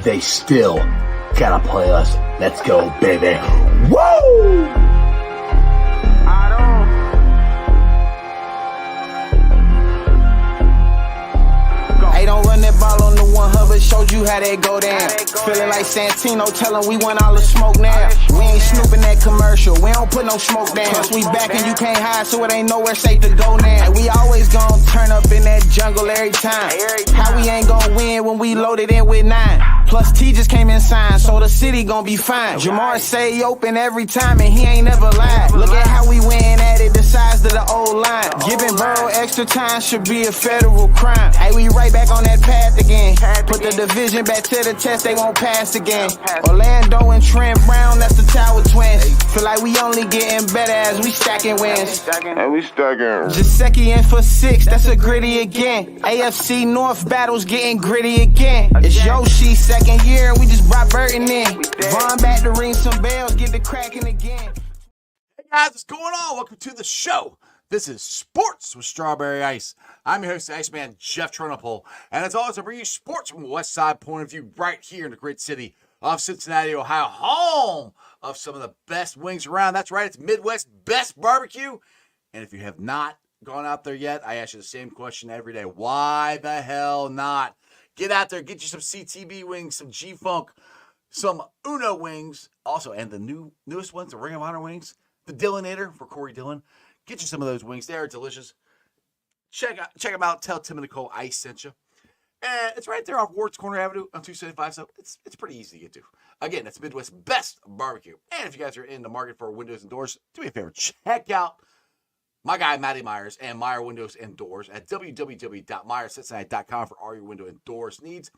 they still gotta play us. Let's go, baby. Woo! Hey, don't run that ball on the one Hubbard, showed you how that go down. Feeling like Santino, tell him we want all the smoke now. We ain't snooping that commercial, we don't put no smoke down. Plus we back and you can't hide, so it ain't nowhere safe to go now. And we always gon' turn up in that jungle every time. How we ain't gon' win when we loaded in with 9? Plus T just came in signed, so the city gon' be fine. Jamar say he open every time and he ain't never lied. Look at how we win at it, the size of the old line. Giving Burrow extra time should be a federal crime. Hey, we right back on that path again. Put the division back to the test, they won't pass again. Orlando and Trent Brown, that's the Tower Twins. Feel like we only getting better as we stacking wins. Jaceki in for 6, that's a gritty again. AFC North battles getting gritty again. It's Yoshi's second year, we just brought Burton in. Vaughn back to ring some bells, get the cracking again. Hey guys, what's going on? Welcome to the show. This is Sports with Strawberry Ice. I'm your host, Iceman Jeff Turnipole, and as always, I bring you sports from a West Side point of view right here in the great city of Cincinnati, Ohio, home of some of the best wings around. That's right, it's Midwest's best barbecue. And if you have not gone out there yet, I ask you the same question every day. Why the hell not? Get out there, get you some CTB wings, some G-Funk, some Uno wings, also, and the newest ones, the Ring of Honor wings, the Dillinator for Corey Dillon. Get you some of those wings. They are delicious. Check them out. Tell Tim and Nicole Ice sent you. And it's right there off Wards Corner Avenue on 275, so it's pretty easy to get to. Again, that's Midwest's best barbecue. And if you guys are in the market for windows and doors, do me a favor. Check out my guy, Matty Myers, and Meyer Windows and Doors at www.myerscincinnati.com for all your window and doors needs.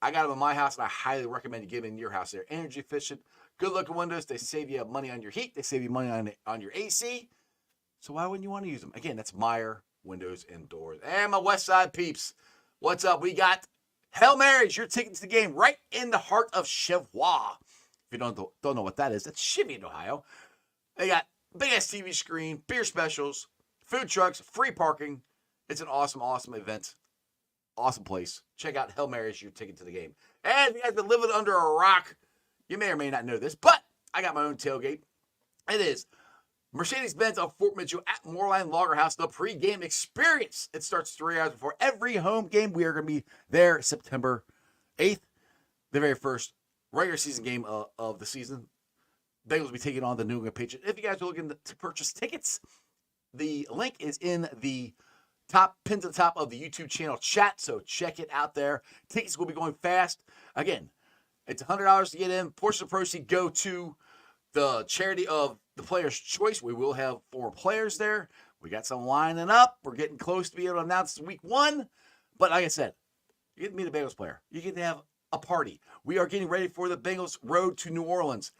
I got them in my house, and I highly recommend you get them in your house. They're energy efficient, good-looking windows. They save you money on your heat. They save you money on your AC. So why wouldn't you want to use them? Again, that's Meyer Windows and Doors. And my West Side peeps, what's up? We got Hail Marys, your ticket to the game right in the heart of Cheviot. If you don't know what that is, that's Cheviot, Ohio. They got big-ass TV screen, beer specials, food trucks, free parking. It's an awesome, awesome event. Awesome place. Check out Hail Marys, your ticket to the game. And if you guys have been living under a rock, you may or may not know this, but I got my own tailgate. It is Mercedes-Benz of Fort Mitchell at Moorline Lager House, the pregame experience. It starts 3 hours before every home game. We are going to be there September 8th, the very first regular season game of the season. Bengals will be taking on the New England Patriots. If you guys are looking to purchase tickets, the link is in the pinned to the top of the YouTube channel chat, so check it out there. Tickets will be going fast. Again, it's $100 to get in. Portion of proceeds go to the charity of the player's choice. We will have 4 players there. We got some lining up. We're getting close to be able to announce week 1. But like I said, you get to meet a Bengals player. You get to have a party. We are getting ready for the Bengals road to New Orleans.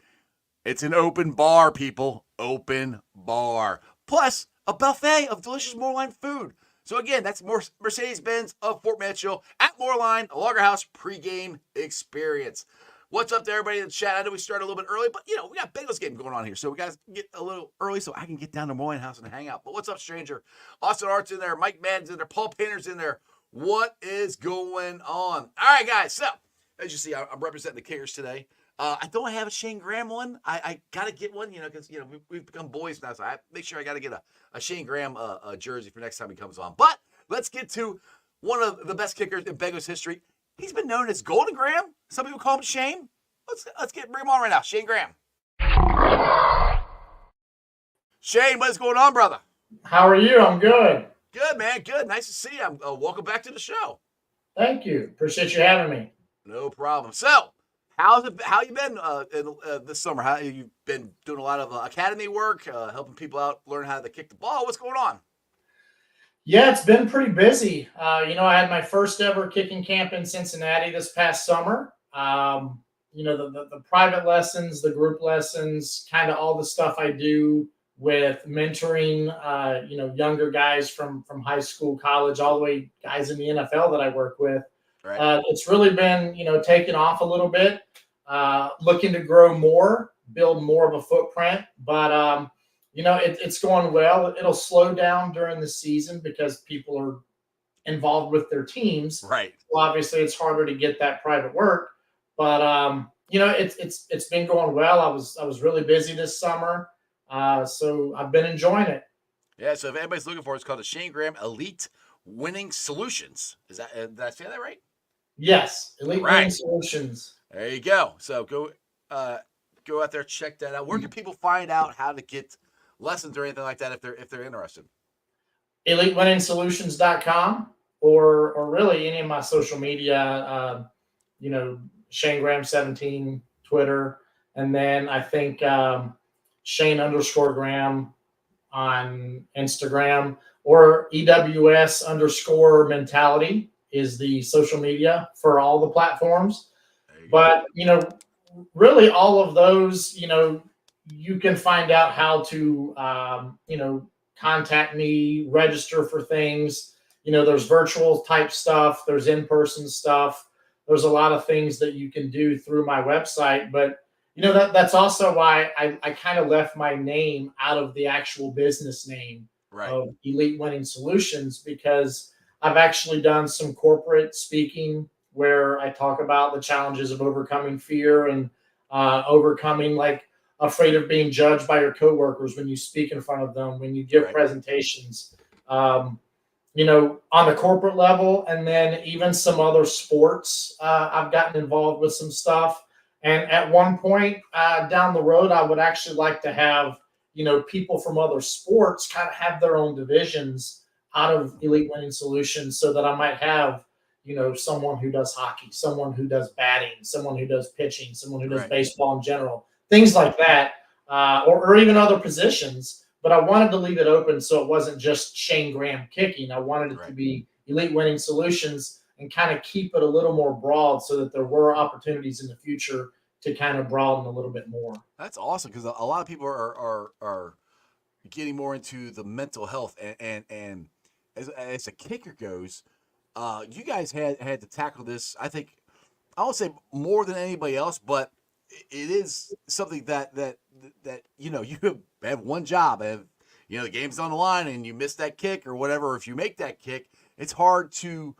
It's an open bar, people. Open bar. Plus, a buffet of delicious Moorline food. So again, that's Mercedes-Benz of Fort Mitchell at Moorline Lager House pregame experience. What's up to everybody in the chat? I know we started a little bit early, but, we got Bengals game going on here. So we got to get a little early so I can get down to Moyne House and hang out. But what's up, stranger? Austin Art's in there. Mike Madden's in there. Paul Painter's in there. What is going on? All right, guys. So, as you see, I'm representing the Kickers today. I don't have a Shayne Graham one. I got to get one, because, we've become boys now. So I make sure I got to get a Shayne Graham jersey for next time he comes on. But let's get to one of the best kickers in Bengals history. He's been known as Golden Graham. Some people call him Shane. Let's bring him on right now. Shayne Graham. Shane, what's going on, brother? How are you? I'm good. Good, man. Good. Nice to see you. Welcome back to the show. Thank you. Appreciate you having me. No problem. So, how you been this summer? How you been doing a lot of academy work, helping people out learn how to kick the ball? What's going on? Yeah, it's been pretty busy. I had my first ever kicking camp in Cincinnati this past summer. The private lessons, the group lessons, kind of all the stuff I do with mentoring, younger guys from high school, college, all the way guys in the NFL that I work with. Right. It's really been, taking off a little bit, looking to grow more, build more of a footprint, but it's going well. It'll slow down during the season because people are involved with their teams. Right. Well, obviously it's harder to get that private work, But it's been going well. I was really busy this summer, so I've been enjoying it. Yeah, so if anybody's looking for it, it's called the Shayne Graham Elite Winning Solutions. Is that did I say that right? Yes, Elite Winning Right. Solutions. There you go. So go out there, check that out. Where can people find out how to get lessons or anything like that if they're interested? EliteWinningSolutions.com or really any of my social media, Shayne Graham 17, Twitter, and then I think Shayne_Graham on Instagram, or EWS_mentality is the social media for all the platforms. But, really all of those, you can find out how to, contact me, register for things. There's virtual type stuff, there's in-person stuff. There's a lot of things that you can do through my website, but that's also why I kind of left my name out of the actual business name of Elite Winning Solutions, because I've actually done some corporate speaking where I talk about the challenges of overcoming fear and overcoming afraid of being judged by your coworkers when you speak in front of them, when you give presentations, on the corporate level, and then even some other sports. I've gotten involved with some stuff. And at one point down the road, I would actually like to have, people from other sports kind of have their own divisions out of Elite Winning Solutions, so that I might have, someone who does hockey, someone who does batting, someone who does pitching, someone who does baseball in general, things like that, or even other positions. But I wanted to leave it open so it wasn't just Shayne Graham kicking. I wanted it to be Elite Winning Solutions and kind of keep it a little more broad so that there were opportunities in the future to kind of broaden a little bit more. That's awesome, because a lot of people are getting more into the mental health, and as a kicker goes, you guys had to tackle this. I think I won't say more than anybody else, but it is something that you have one job, and the game's on the line, and you miss that kick or whatever. If you make that kick, it's hard to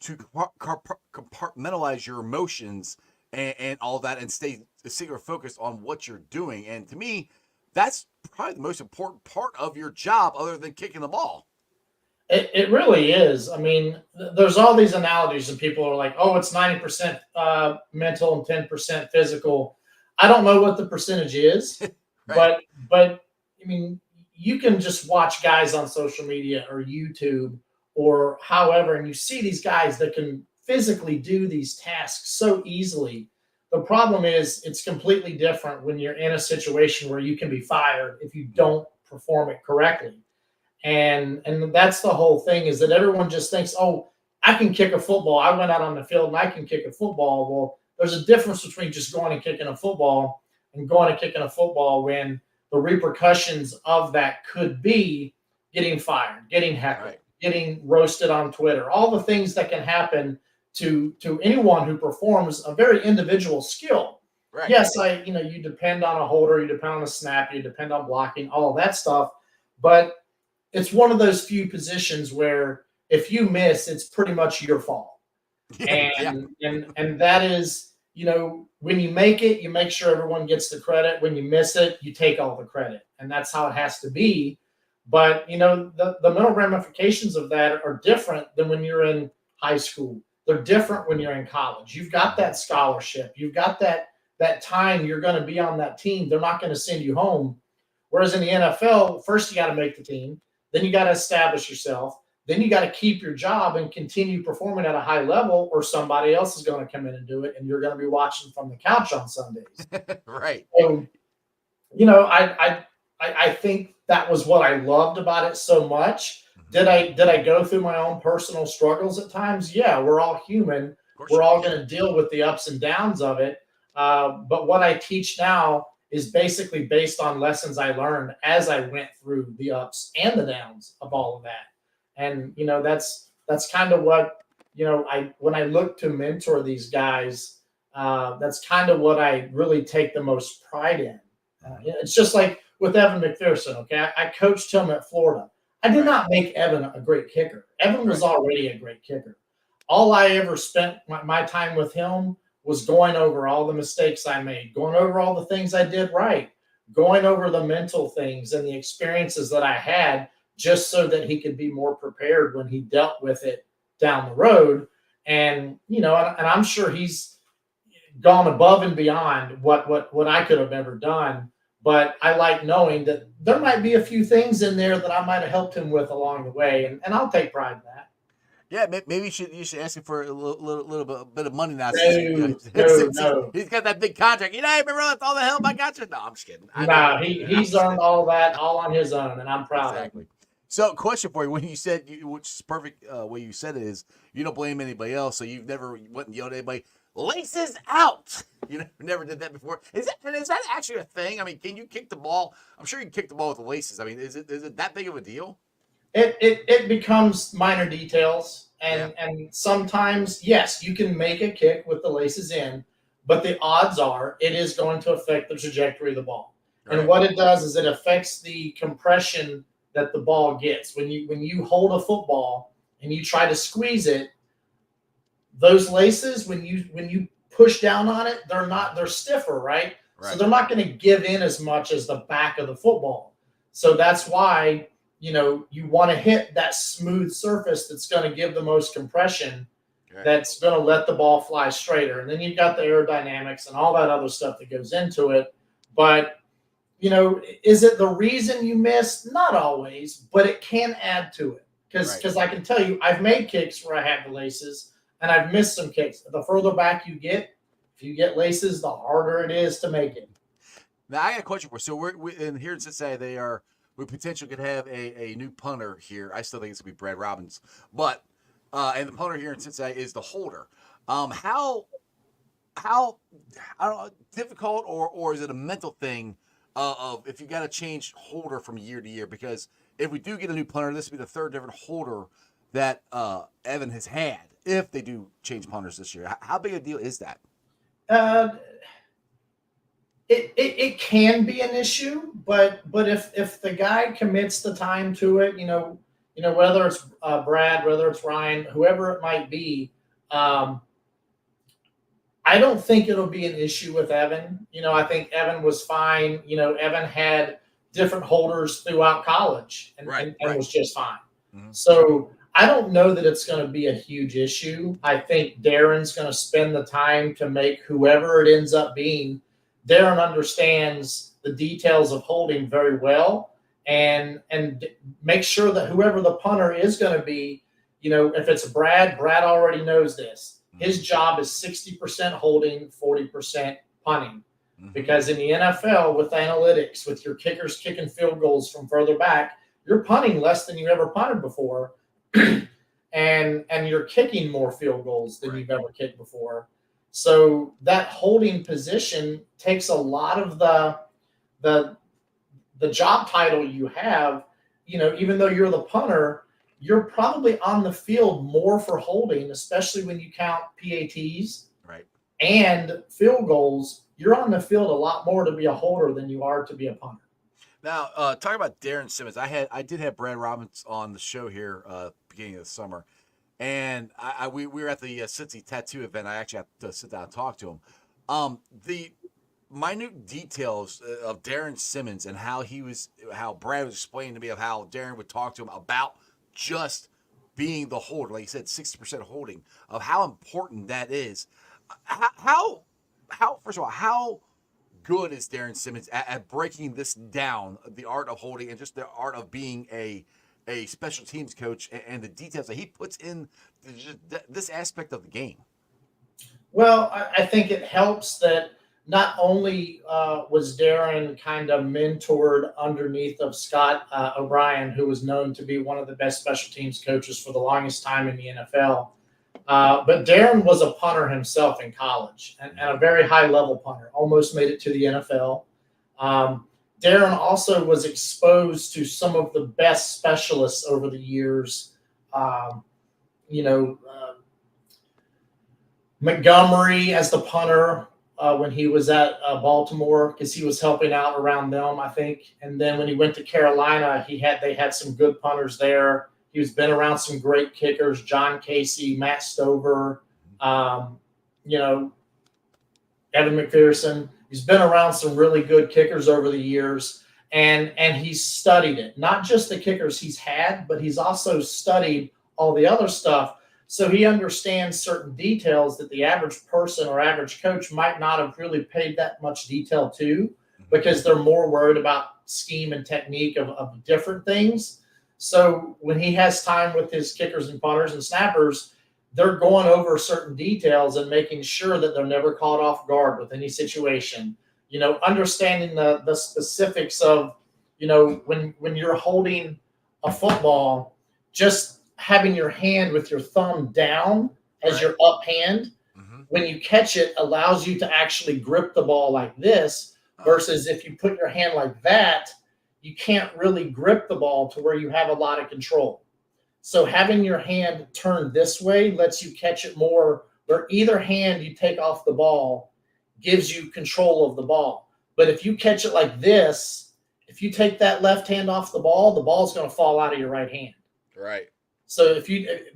compartmentalize your emotions and all that, and stay singular focused on what you're doing. And to me, that's probably the most important part of your job, other than kicking the ball. It really is. I mean, there's all these analogies, and people are like, "Oh, it's 90% mental and 10% physical." I don't know what the percentage is, but I mean, you can just watch guys on social media or YouTube or however, and you see these guys that can physically do these tasks so easily. The problem is it's completely different when you're in a situation where you can be fired if you don't perform it correctly. And that's the whole thing, is that everyone just thinks, oh, I can kick a football. I went out on the field and I can kick a football. Well, there's a difference between just going and kicking a football and going and kicking a football, when the repercussions of that could be getting fired, getting heckled, getting roasted on Twitter, all the things that can happen to anyone who performs a very individual skill. Right. Yes, you depend on a holder, you depend on a snap, you depend on blocking, all of that stuff. But it's one of those few positions where if you miss, it's pretty much your fault. And that is, when you make it, you make sure everyone gets the credit. When you miss it, you take all the credit. And that's how it has to be. But, the mental ramifications of that are different than when you're in high school. They're different when you're in college. You've got that scholarship. You've got that time you're going to be on that team. They're not going to send you home. Whereas in the NFL, first you got to make the team. Then you got to establish yourself. Then you got to keep your job and continue performing at a high level, or somebody else is going to come in and do it, and you're going to be watching from the couch on Sundays. Right. So, I think that was what I loved about it so much. Did I go through my own personal struggles at times? Yeah, we're all human. We're all going to deal with the ups and downs of it. But what I teach now is basically based on lessons I learned as I went through the ups and the downs of all of that. And, that's kind of what, when I look to mentor these guys, that's kind of what I really take the most pride in. It's just like with Evan McPherson. Okay. I coached him at Florida. I did not make Evan a great kicker. Evan was already a great kicker. All I ever spent my time with him was going over all the mistakes I made, going over all the things I did right, going over the mental things and the experiences that I had, just so that he could be more prepared when he dealt with it down the road. And, and I'm sure he's gone above and beyond what I could have ever done. But I like knowing that there might be a few things in there that I might have helped him with along the way. And I'll take pride in that. Yeah, maybe you should ask him for a little bit of money now. No. He's got that big contract. I remember all the help I got you. No, I'm just kidding. No, he's earned all that all on his own, and I'm proud of him. So, question for you: when you said, which is perfect way you said it is, you don't blame anybody else, so you've never went and yelled at anybody. Laces out. You never did that before. Is that actually a thing? I mean, can you kick the ball? I'm sure you can kick the ball with the laces. I mean, is it that big of a deal? It becomes minor details, and sometimes, yes, you can make a kick with the laces in, but the odds are it is going to affect the trajectory of the ball. Right. And what it does is it affects the compression that the ball gets. When you hold a football and you try to squeeze it, those laces, when you push down on it, they're stiffer, right? So they're not going to give in as much as the back of the football. So that's why you want to hit that smooth surface that's going to give the most compression, that's going to let the ball fly straighter. And then you've got the aerodynamics and all that other stuff that goes into it. But, is it the reason you missed? Not always, but it can add to it. Because I can tell you, I've made kicks where I had the laces, and I've missed some kicks. The further back you get, if you get laces, the harder it is to make it. Now, I got a question for you. So we're here in Cincinnati, we potentially could have a new punter here. I still think it's going to be Brad Robbins. But, and the punter here in Cincinnati is the holder. How I don't know, difficult or is it a mental thing of if you got to change holder from year to year? Because if we do get a new punter, this will be the third different holder that Evan has had if they do change punters this year. How big a deal is that? It can be an issue, but if the guy commits the time to it, whether it's Brad, whether it's Ryan, whoever it might be, I don't think it'll be an issue with Evan. I think Evan was fine. Evan had different holders throughout college and was just fine. Mm-hmm. So I don't know that it's going to be a huge issue. I think Darren's going to spend the time to make whoever it ends up being. Darren understands the details of holding very well, and make sure that whoever the punter is going to be, if it's Brad already knows this. His job is 60% holding, 40% punting. Mm-hmm. Because in the NFL, with analytics, with your kickers kicking field goals from further back, you're punting less than you ever punted before, and you're kicking more field goals than you've ever kicked before. So that holding position takes a lot of the job title you have. Even though you're the punter, you're probably on the field more for holding, especially when you count PATs and field goals. You're on the field a lot more to be a holder than you are to be a punter. Now, talking about Darren Simmons, I did have Brad Robbins on the show here beginning of the summer. And we were at the Cincy Tattoo event. I actually had to sit down and talk to him. The minute details of Darren Simmons and how Brad was explaining to me of how Darren would talk to him about just being the holder, like you said, 60% holding, of how important that is. How first of all, how good is Darren Simmons at breaking this down, the art of holding and just the art of being a special teams coach and the details that he puts in this aspect of the game? Well, I think it helps that not only was Darren kind of mentored underneath of Scott O'Brien, who was known to be one of the best special teams coaches for the longest time in the NFL, but Darren was a punter himself in college and a very high-level punter, almost made it to the NFL. Darren also was exposed to some of the best specialists over the years. Montgomery as the punter when he was at Baltimore, because he was helping out around them, I think. And then when he went to Carolina, they had some good punters there. He's been around some great kickers, John Casey, Matt Stover. Evan McPherson. He's been around some really good kickers over the years, and he's studied it. Not just the kickers he's had, but he's also studied all the other stuff. So he understands certain details that the average person or average coach might not have really paid that much detail to, because they're more worried about scheme and technique of different things. So when he has time with his kickers and punters and snappers, they're going over certain details and making sure that they're never caught off guard with any situation. Understanding the specifics of, when you're holding a football, just having your hand with your thumb down as your up hand, when you catch it, allows you to actually grip the ball like this, versus if you put your hand like that, you can't really grip the ball to where you have a lot of control. So having your hand turned this way lets you catch it more, where either hand you take off the ball gives you control of the ball. But if you catch it like this, if you take that left hand off the ball's going to fall out of your right hand. Right. So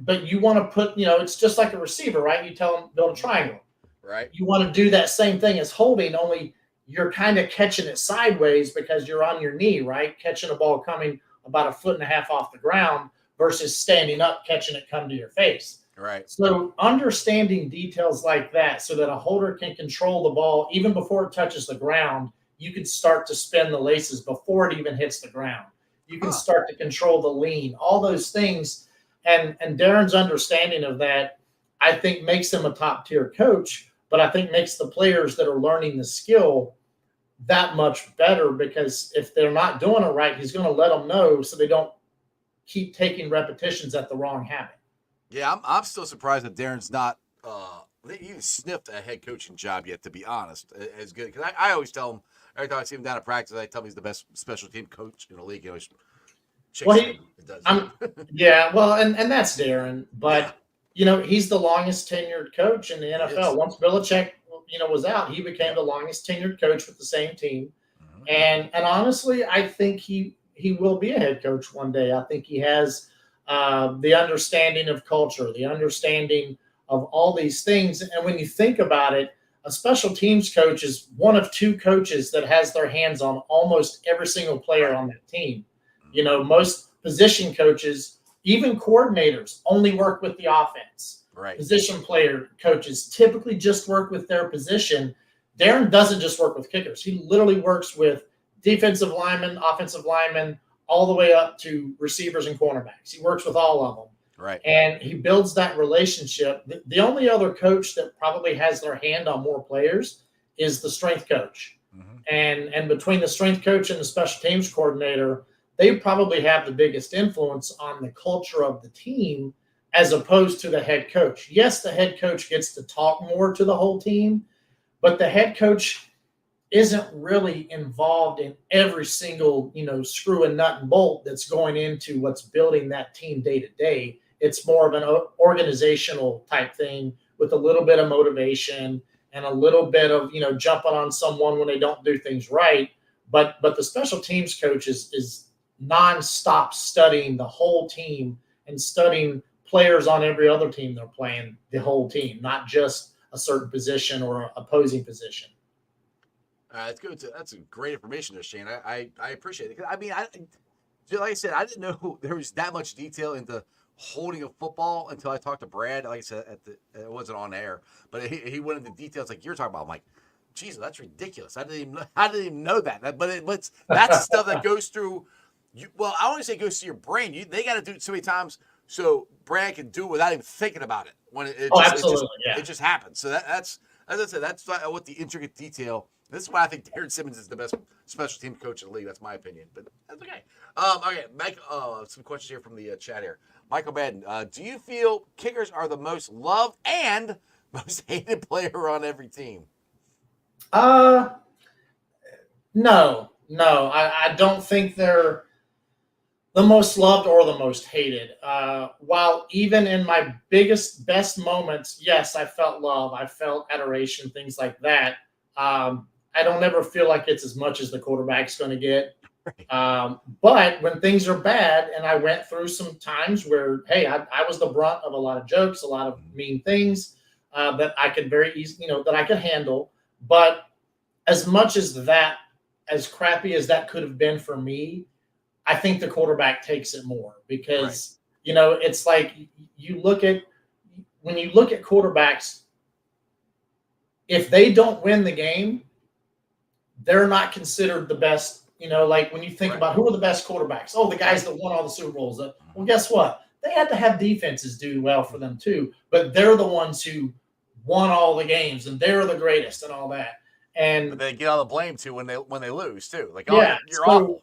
but you want to put, it's just like a receiver, right? You tell them build a triangle. Right. You want to do that same thing as holding, only you're kind of catching it sideways because you're on your knee, right? Catching a ball coming about 1.5 feet off the ground versus standing up, catching it come to your face. Right. So understanding details like that so that a holder can control the ball even before it touches the ground, you can start to spin the laces before it even hits the ground. You can start to control the lean, all those things. And Darren's understanding of that, I think, makes him a top-tier coach, but I think makes the players that are learning the skill that much better, because if they're not doing it right, he's going to let them know so they don't keep taking repetitions at the wrong habit. Yeah, I'm still surprised that Darren's not even sniffed a head coaching job yet, to be honest, as good. Because I always tell him, every time I see him down at practice, I tell him he's the best special team coach in the league. He always yeah, well, and that's Darren, but he's the longest tenured coach in the NFL. Once Belichick, was out, he became the longest tenured coach with the same team. And honestly, I think he will be a head coach one day. I think he has the understanding of culture, the understanding of all these things. And when you think about it, a special teams coach is one of two coaches that has their hands on almost every single player on that team. Most position coaches, even coordinators, only work with the offense. Right. Position player coaches typically just work with their position. Darren doesn't just work with kickers. He literally works with defensive linemen, offensive linemen, all the way up to receivers and cornerbacks. He works with all of them. Right. And he builds that relationship. The only other coach that probably has their hand on more players is the strength coach. And between the strength coach and the special teams coordinator, they probably have the biggest influence on the culture of the team as opposed to the head coach. Yes, the head coach gets to talk more to the whole team, but the head coach isn't really involved in every single, screw and nut and bolt that's going into what's building that team day to day. It's more of an organizational type thing with a little bit of motivation and a little bit of, jumping on someone when they don't do things right. But the special teams coach is nonstop studying the whole team and studying players on every other team they're playing, the whole team, not just a certain position or opposing position. That's good. That's great information there, Shayne. I appreciate it. I mean, like I said, I didn't know there was that much detail into holding a football until I talked to Brad. Like I said, it wasn't on air, but he went into details like you're talking about. I'm like, Jesus, that's ridiculous. I didn't even know that. But that's stuff that goes through. Well, I want to say goes to your brain. They got to do it so many times so Brad can do it without even thinking about it. When it just happens. So that's, as I said, that's what the intricate detail. This is why I think Darren Simmons is the best special team coach in the league. That's my opinion, but that's okay. Okay, Mike. Some questions here from the chat here. Michael Madden, do you feel kickers are the most loved and most hated player on every team? No. I don't think they're the most loved or the most hated. While even in my best moments, yes, I felt love, I felt adoration, things like that. I don't ever feel like it's as much as the quarterback's going to get. But when things are bad, and I went through some times where, hey, I was the brunt of a lot of jokes, a lot of mean things that I could very easily, that I could handle. But as much as that, as crappy as that could have been for me, I think the quarterback takes it more because, it's like when you look at quarterbacks, if they don't win the game, they're not considered the best. Like when you think about who are the best quarterbacks, the guys that won all the Super Bowls. Well, guess what? They had to have defenses do well for them too, but they're the ones who won all the games and they're the greatest and all that. And But they get all the blame too when they lose too. Like, yeah, you're awful.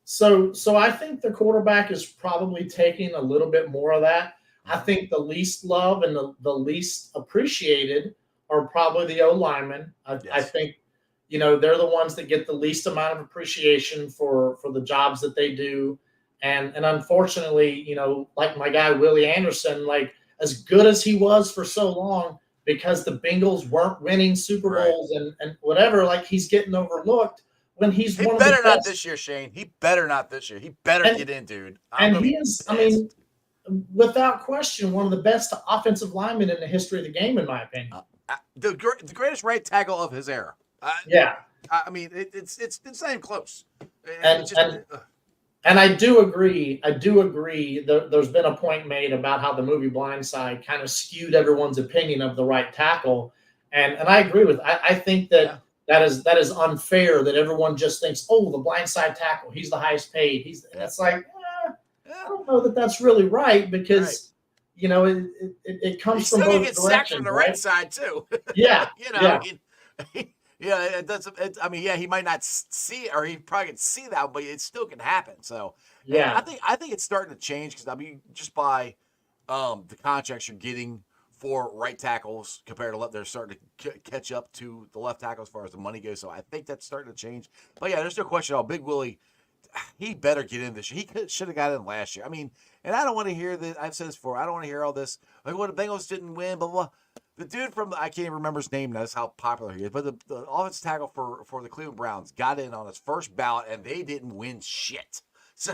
So I think the quarterback is probably taking a little bit more of that. I think the least loved and the least appreciated are probably the O linemen. I think, they're the ones that get the least amount of appreciation for the jobs that they do. And unfortunately, like my guy Willie Anderson, like as good as he was for so long, because the Bengals weren't winning Super Bowls and whatever, like he's getting overlooked when he's one of the best. He better not this year, Shane. He better not this year. He better get in, dude. He is, without question, one of the best offensive linemen in the history of the game, in my opinion. The greatest right tackle of his era. It's not even close. And I do agree. There's been a point made about how the movie Blindside kind of skewed everyone's opinion of the right tackle, and I agree with. I think that that is unfair. That everyone just thinks, the blindside tackle, he's the highest paid. It's like, I don't know that that's really right because it comes from both directions. Sacked from the right side too. Yeah, it doesn't. He might not see it, or he probably can see that, but it still can happen. So I think it's starting to change because just by the contracts you're getting for right tackles compared to left, they're starting to catch up to the left tackle as far as the money goes. So I think that's starting to change. But there's no question. Big Willie, he better get in this year. He should have got in last year. And I don't want to hear that. I've said this before. I don't want to hear all this. Like, the Bengals didn't win, blah, blah. The dude I can't even remember his name now. That's how popular he is. But the offensive tackle for the Cleveland Browns got in on his first ballot, and they didn't win shit. So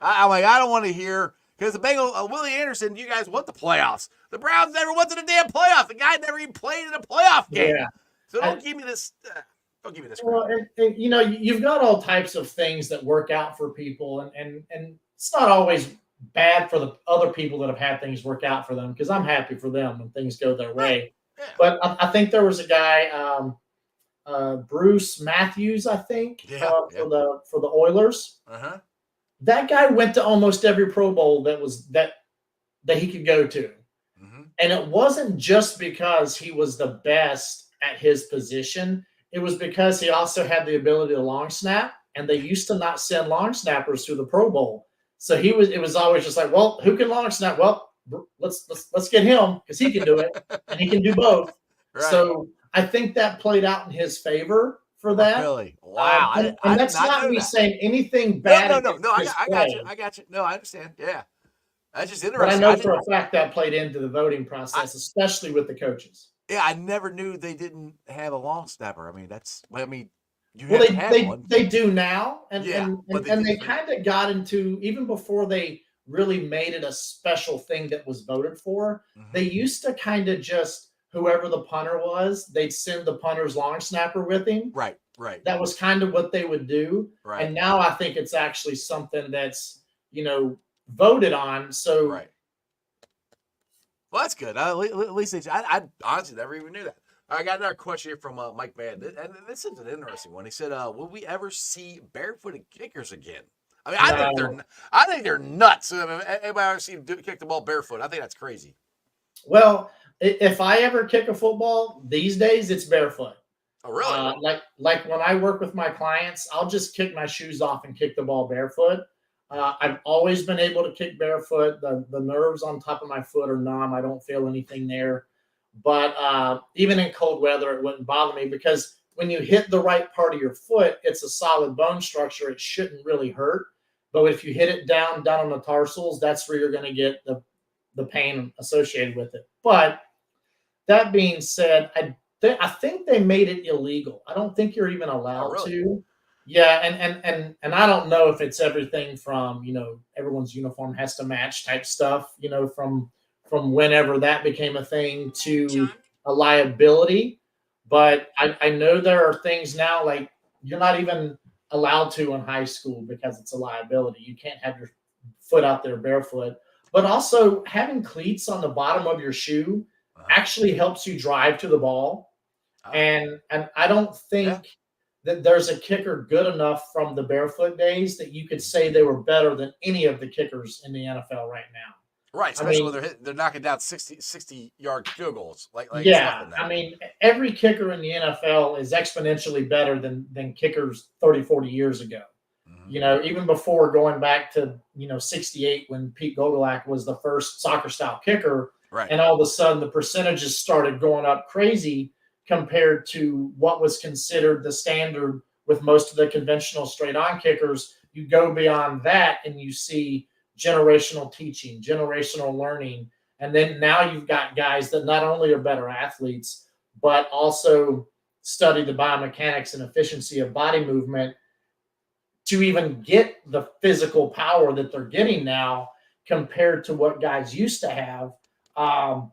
I'm like, I don't want to hear, because the Bengals, Willie Anderson, you guys want the playoffs. The Browns never went to the damn playoff. The guy never even played in a playoff game. Yeah. So don't give me this. Don't give me this. Well, and you've got all types of things that work out for people, and it's not always bad for the other people that have had things work out for them, because I'm happy for them when things go their way. Yeah. But I think there was a guy, Bruce Matthews, I think, for the Oilers. Uh-huh. That guy went to almost every Pro Bowl that he could go to. Mm-hmm. And it wasn't just because he was the best at his position. It was because he also had the ability to long snap, and they used to not send long snappers to the Pro Bowl. So it was always just like, well, who can long snap? Well, let's get him because he can do it and he can do both. Right. So I think that played out in his favor for that. Really? Wow. And that's not me saying anything bad. No. I got you. No, I understand. Yeah. That's just interesting. But I know for a fact that played into the voting process, especially with the coaches. Yeah, I never knew they didn't have a long snapper. They do now, and they kind of got into, even before they really made it a special thing that was voted for. Mm-hmm. They used to kind of just, whoever the punter was, they'd send the punter's long snapper with him. Right. That was kind of what they would do. Right. And now I think it's actually something that's voted on. So. Right. Well, that's good. At least I honestly never even knew that. I got another question here from Mike Madden, and this is an interesting one. He said, "Will we ever see barefooted kickers again?" I think they're nuts. Anybody ever see them kick the ball barefoot? I think that's crazy. Well, if I ever kick a football these days, it's barefoot. Oh, really? Like when I work with my clients, I'll just kick my shoes off and kick the ball barefoot. I've always been able to kick barefoot. The nerves on top of my foot are numb. I don't feel anything there. But even in cold weather, it wouldn't bother me, because when you hit the right part of your foot, it's a solid bone structure. It shouldn't really hurt. But if you hit it down on the tarsals, that's where you're going to get the pain associated with it. But that being said, I think they made it illegal. I don't think you're even allowed to. Yeah, and I don't know if it's everything from, everyone's uniform has to match type stuff, from whenever that became a thing to a liability. But I know there are things now like you're not even allowed to in high school because it's a liability. You can't have your foot out there barefoot. But also having cleats on the bottom of your shoe actually helps you drive to the ball. And I don't think that there's a kicker good enough from the barefoot days that you could say they were better than any of the kickers in the NFL right now. Right, especially when they're knocking down 60-yard field goals. Like yeah, I mean, every kicker in the NFL is exponentially better than kickers 30, 40 years ago. Mm-hmm. Even before going back to 68 when Pete Gogolak was the first soccer style kicker, right. And all of a sudden the percentages started going up crazy compared to what was considered the standard with most of the conventional straight on kickers. You go beyond that and you see generational teaching, generational learning. And then now you've got guys that not only are better athletes, but also study the biomechanics and efficiency of body movement to even get the physical power that they're getting now compared to what guys used to have. I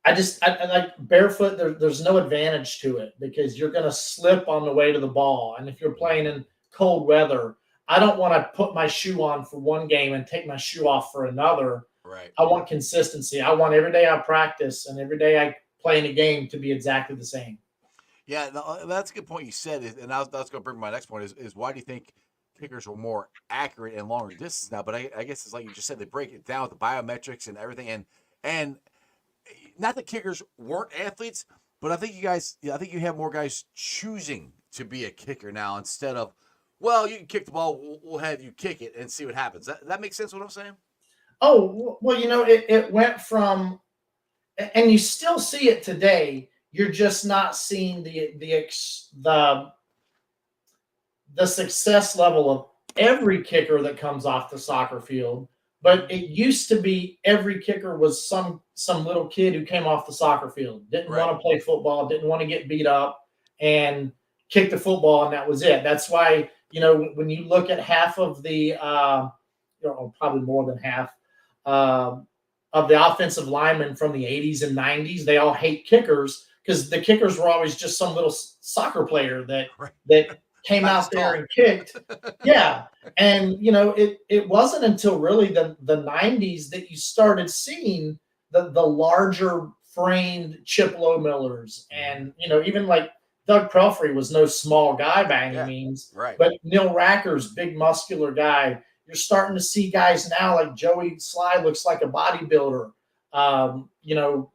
like barefoot. There's no advantage to it because you're going to slip on the way to the ball. And if you're playing in cold weather, I don't want to put my shoe on for one game and take my shoe off for another. Right. I want consistency. I want every day I practice and every day I play in a game to be exactly the same. Yeah, no, that's a good point you said. And that's going to bring my next point is why do you think kickers were more accurate and longer distance now? But I guess it's like you just said, they break it down with the biometrics and everything. And not that kickers weren't athletes, but I think you have more guys choosing to be a kicker now instead of, well, you can kick the ball, we'll have you kick it and see what happens. That makes sense what I'm saying? Oh, well, it went from, and you still see it today. You're just not seeing the success level of every kicker that comes off the soccer field. But it used to be every kicker was some little kid who came off the soccer field, didn't want to play football, didn't want to get beat up, and kicked the football, and that was it. That's why, when you look at half of the, probably more than half of the offensive linemen from the 80s and 90s, they all hate kickers because the kickers were always just some little soccer player that came out there and kicked. Yeah. And, it wasn't until really the 90s that you started seeing the larger framed Chip Lohmillers. And, even like Doug Pelfrey was no small guy by any means. Right. But Neil Racker's big muscular guy. You're starting to see guys now like Joey Sly looks like a bodybuilder.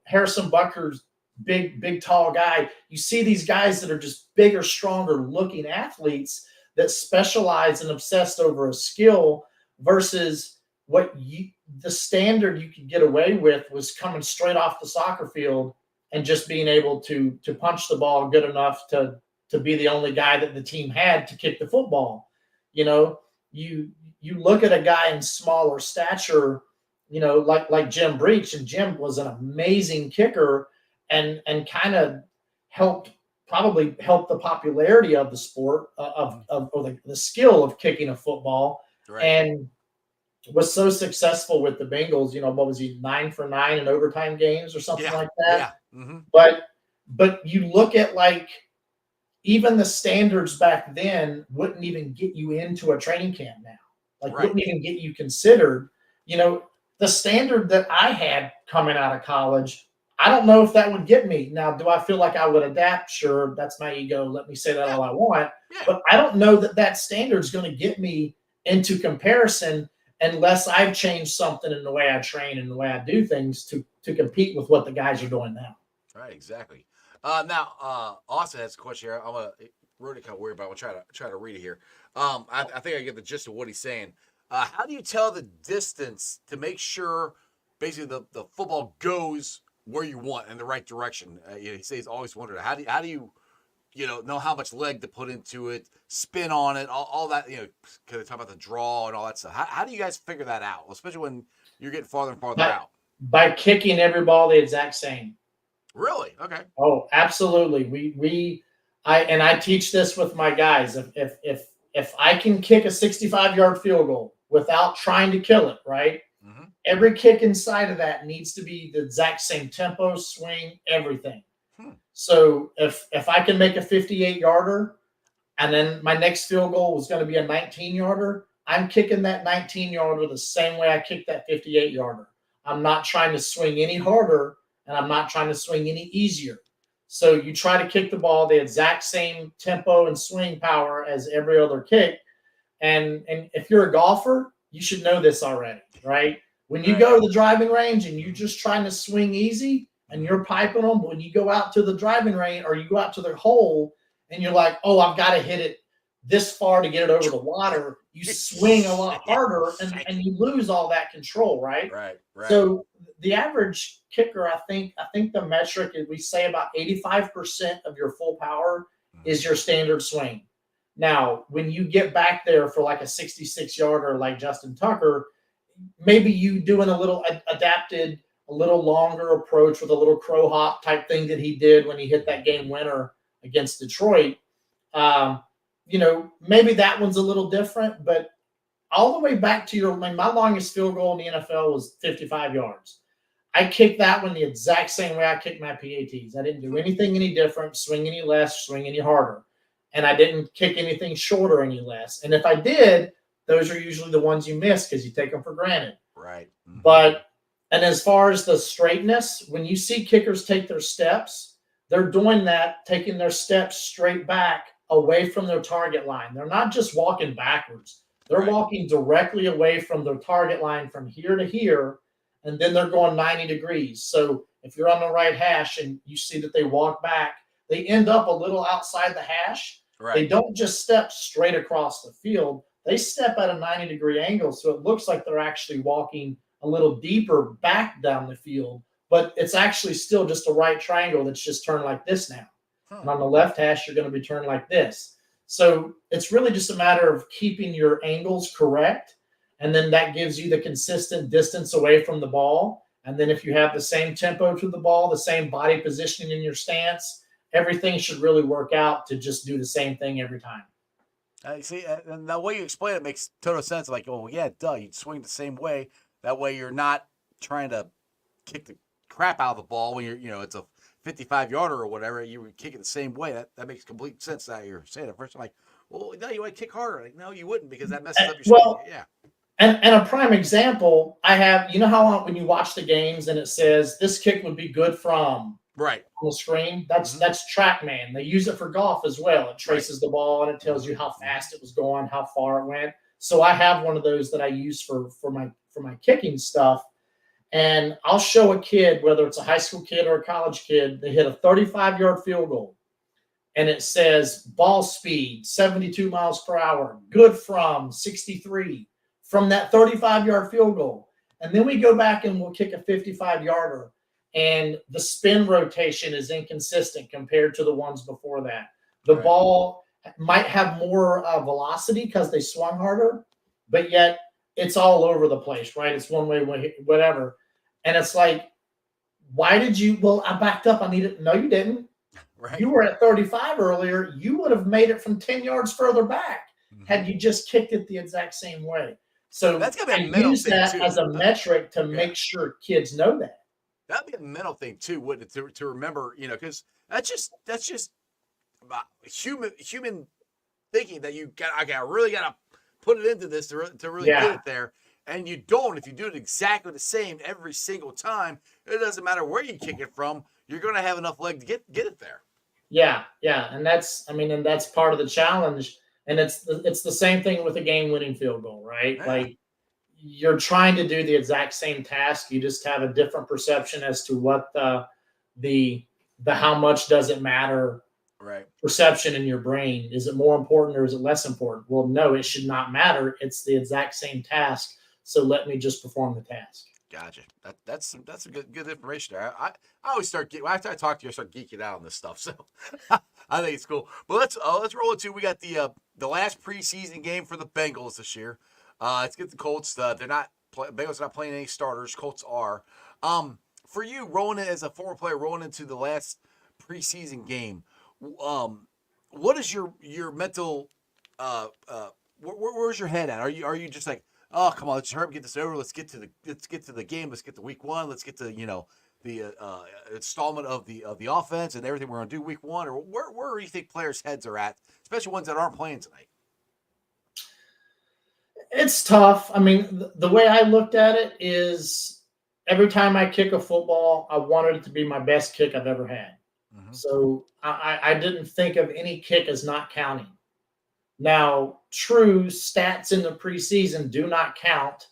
Harrison Butker's big, tall guy. You see these guys that are just bigger, stronger looking athletes that specialize and obsessed over a skill versus what the standard you could get away with was coming straight off the soccer field and just being able to punch the ball good enough to be the only guy that the team had to kick the football. You look at a guy in smaller stature, like Jim Breach, and Jim was an amazing kicker and kind of probably helped the popularity of the sport or the skill of kicking a football, and was so successful with the Bengals. What was he, 9 for 9 in overtime games or something like that? Yeah. Mm-hmm. But you look at like even the standards back then wouldn't even get you into a training camp now. Wouldn't even get you considered. The standard that I had coming out of college, I don't know if that would get me. Now, do I feel like I would adapt? Sure, that's my ego. Let me say that all I want. Yeah. But I don't know that standard is going to get me into comparison unless I've changed something in the way I train and the way I do things to compete with what the guys are doing now. Right, exactly. Now, Austin has a question here. I'm really kind of worried about it. I'm going to try to read it here. I think I get the gist of what he's saying. How do you tell the distance to make sure basically the football goes where you want in the right direction? He says he's always wondered how do you know how much leg to put into it, spin on it, all that, because they talk about the draw and all that stuff. How do you guys figure that out, especially when you're getting farther and farther out? By kicking every ball the exact same. Really? Okay. Oh, absolutely. I teach this with my guys. If I can kick a 65-yard field goal without trying to kill it, right? Mm-hmm. Every kick inside of that needs to be the exact same tempo, swing, everything. So if I can make a 58-yarder, and then my next field goal was going to be a 19-yarder, I'm kicking that 19-yarder the same way I kicked that 58-yarder. I'm not trying to swing any harder, and I'm not trying to swing any easier. So you try to kick the ball the exact same tempo and swing power as every other kick. And if you're a golfer, you should know this already, right? When you go to the driving range and you're just trying to swing easy and you're piping them, but when you go out to the driving range or you go out to the hole and you're like, oh, I've got to hit it this far to get it over the water, you swing a lot harder and you lose all that control, right? Right. So the average kicker, I think the metric is we say about 85% of your full power is your standard swing. Now, when you get back there for like a 66-yarder like Justin Tucker, maybe you doing a little adapted, a little longer approach with a little crow hop type thing that he did when he hit that game winner against Detroit. Maybe that one's a little different, but all the way back to my longest field goal in the NFL was 55 yards. I kicked that one the exact same way I kicked my PATs. I didn't do anything any different, swing any less, swing any harder. And I didn't kick anything shorter any less. And if I did, those are usually the ones you miss because you take them for granted. Right. And as far as the straightness, when you see kickers take their steps, they're doing that, taking their steps straight back away from their target line. They're not just walking backwards. They're walking directly away from their target line from here to here, and then they're going 90 degrees. So if you're on the right hash and you see that they walk back, they end up a little outside the hash. Right. They don't just step straight across the field. They step at a 90-degree angle, so it looks like they're actually walking a little deeper back down the field, but it's actually still just a right triangle that's just turned like this now. And on the left hash, you're going to be turned like this. So it's really just a matter of keeping your angles correct, and then that gives you the consistent distance away from the ball. And then if you have the same tempo to the ball, the same body positioning in your stance, everything should really work out to just do the same thing every time. See, and the way you explain it makes total sense. Like, oh, yeah, duh, you'd swing the same way. That way you're not trying to kick the crap out of the ball when it's a 55-yarder or whatever. You would kick it the same way. That makes complete sense that you're saying it. First, I'm like, well, no, you want to kick harder. Like, no, you wouldn't because that messes up your swing. Yeah. And a prime example, I have, how when you watch the games and it says this kick would be good from on the screen, that's TrackMan. They use it for golf as well. It traces the ball and it tells you how fast it was going, how far it went. So I have one of those that I use for my kicking stuff. And I'll show a kid, whether it's a high school kid or a college kid, they hit a 35-yard field goal. And it says ball speed, 72 miles per hour, good from 63, from that 35-yard field goal. And then we go back and we'll kick a 55-yarder. And the spin rotation is inconsistent compared to the ones before that. The ball might have more velocity because they swung harder, but yet it's all over the place, right? It's one way, whatever. And it's like, why did you? Well, I backed up. I needed. No, you didn't. Right. You were at 35 earlier. You would have made it from 10 yards further back had you just kicked it the exact same way. So that's gonna be a mental use thing that too. As a metric to make sure kids know that. That'd be a mental thing too, wouldn't it? To remember, because that's just about human thinking that I really gotta put it into this to really get it there. And you don't. If you do it exactly the same every single time, it doesn't matter where you kick it from. You're gonna have enough leg to get it there. Yeah, and that's part of the challenge. And it's the same thing with a game-winning field goal, right? Yeah. Like, you're trying to do the exact same task. You just have a different perception as to what the how much does it matter perception in your brain. Is it more important or is it less important? Well, no, it should not matter. It's the exact same task. So let me just perform the task. Gotcha. That's a good information there. I always start after I talk to you, I start geeking out on this stuff. So I think it's cool. But let's roll into. We got the last preseason game for the Bengals this year. Let's get the Colts. Bengals are not playing any starters. Colts are. For you, rolling in as a former player, rolling into the last preseason game, what is your mental? Where's your head at? Are you just like, oh, come on, let's hurry up, get this over. Let's get to the game. Let's get to week one. Let's get to installment of the offense and everything we're going to do week 1, or where do you think players' heads are at, especially ones that aren't playing tonight? It's tough. I mean, the way I looked at it is every time I kick a football, I wanted it to be my best kick I've ever had. Mm-hmm. So I didn't think of any kick as not counting. Now, true stats in the preseason do not count,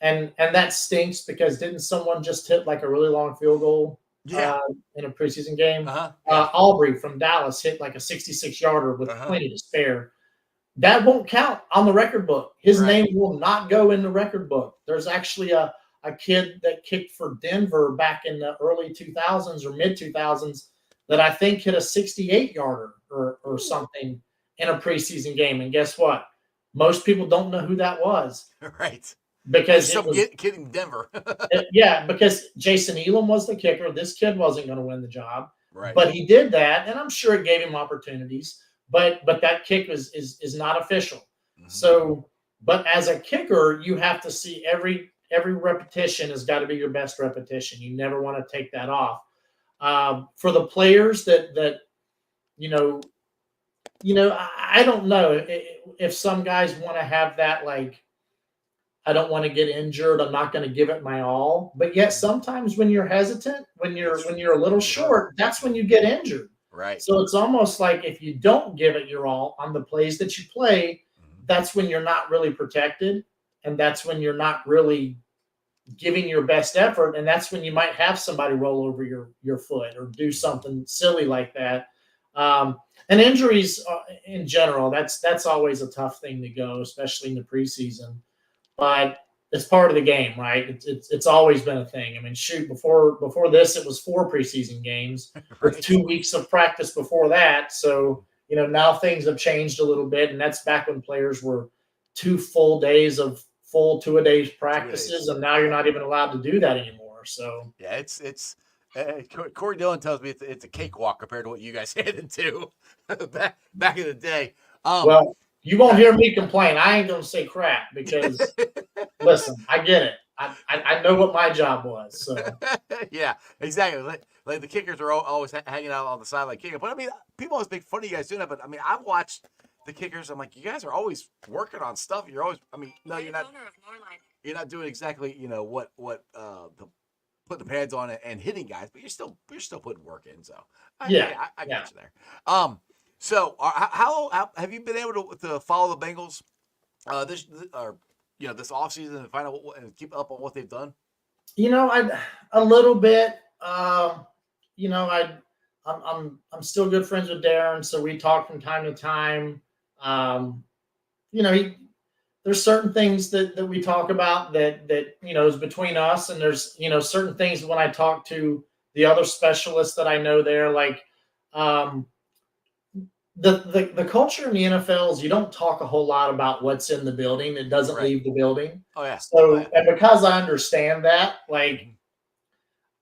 and that stinks because didn't someone just hit like a really long field goal in a preseason game? Uh-huh. Yeah. Aubrey from Dallas hit like a 66-yarder with plenty to spare. That won't count on the record book. His name will not go in the record book. There's actually a kid that kicked for Denver back in the early 2000s or mid 2000s that I think hit a 68-yarder or something in a preseason game. And guess what? Most people don't know who that was. Right. Because some kid in Denver. Because Jason Elam was the kicker. This kid wasn't going to win the job. Right. But he did that, and I'm sure it gave him opportunities. But that kick is not official. Mm-hmm. So, but as a kicker, you have to see every repetition has got to be your best repetition. You never want to take that off. For the players that I don't know if some guys want to have that, like, I don't want to get injured, I'm not going to give it my all. But yet sometimes when you're hesitant, when you're a little short, that's when you get injured. Right. So it's almost like if you don't give it your all on the plays that you play, that's when you're not really protected, and that's when you're not really giving your best effort, and that's when you might have somebody roll over your foot or do something silly like that. And injuries in general, that's always a tough thing to go, especially in the preseason. But it's part of the game, right? It's always been a thing. I mean, shoot, before this, it was 4 preseason games with 2 weeks of practice before that. So, now things have changed a little bit, and that's back when players were 2 full days of full 2-a-days practices, and now you're not even allowed to do that anymore. So yeah, it's Corey Dillon tells me it's a cakewalk compared to what you guys had into back in the day. Well, you won't hear me complain. I ain't gonna say crap because listen, I get it. I know what my job was. So yeah, exactly. Like the kickers are always hanging out on the sideline kicking. But I mean, people always make fun of you guys doing that. But I mean, I've watched the kickers. I'm like, you guys are always working on stuff. You're always. I mean, no, you're not. You're not doing exactly what the putting the pads on and hitting guys, but you're still putting work in. So I got you there. So how have you been able to follow the Bengals this offseason and find out and keep up on what they've done? I a little bit. I'm still good friends with Darren, so we talk from time to time. There's certain things that we talk about that is between us, and there's certain things when I talk to the other specialists that I know there, like the culture in the NFL is you don't talk a whole lot about what's in the building. It doesn't leave the building. Oh yeah. So and because I understand that, like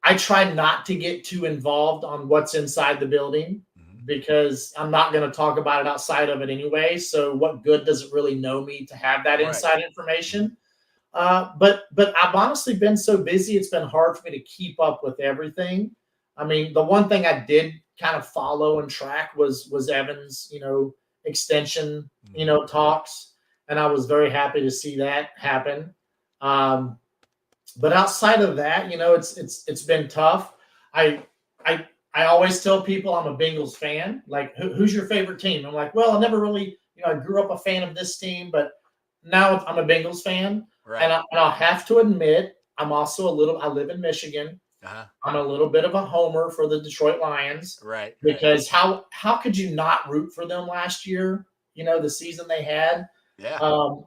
I try not to get too involved on what's inside the building because I'm not going to talk about it outside of it anyway. So what good does it really know me to have that inside information? But I've honestly been so busy, it's been hard for me to keep up with everything. I mean, the one thing I did kind of follow and track was Evan's, extension, talks. And I was very happy to see that happen. But outside of that, it's been tough. I always tell people I'm a Bengals fan. Like, who's your favorite team? I'm like, well, I never really, I grew up a fan of this team, but now I'm a Bengals fan. Right. And I'll have to admit, I'm also I live in Michigan. Uh-huh. I'm a little bit of a homer for the Detroit Lions. Right. Because how could you not root for them last year? The season they had. Yeah.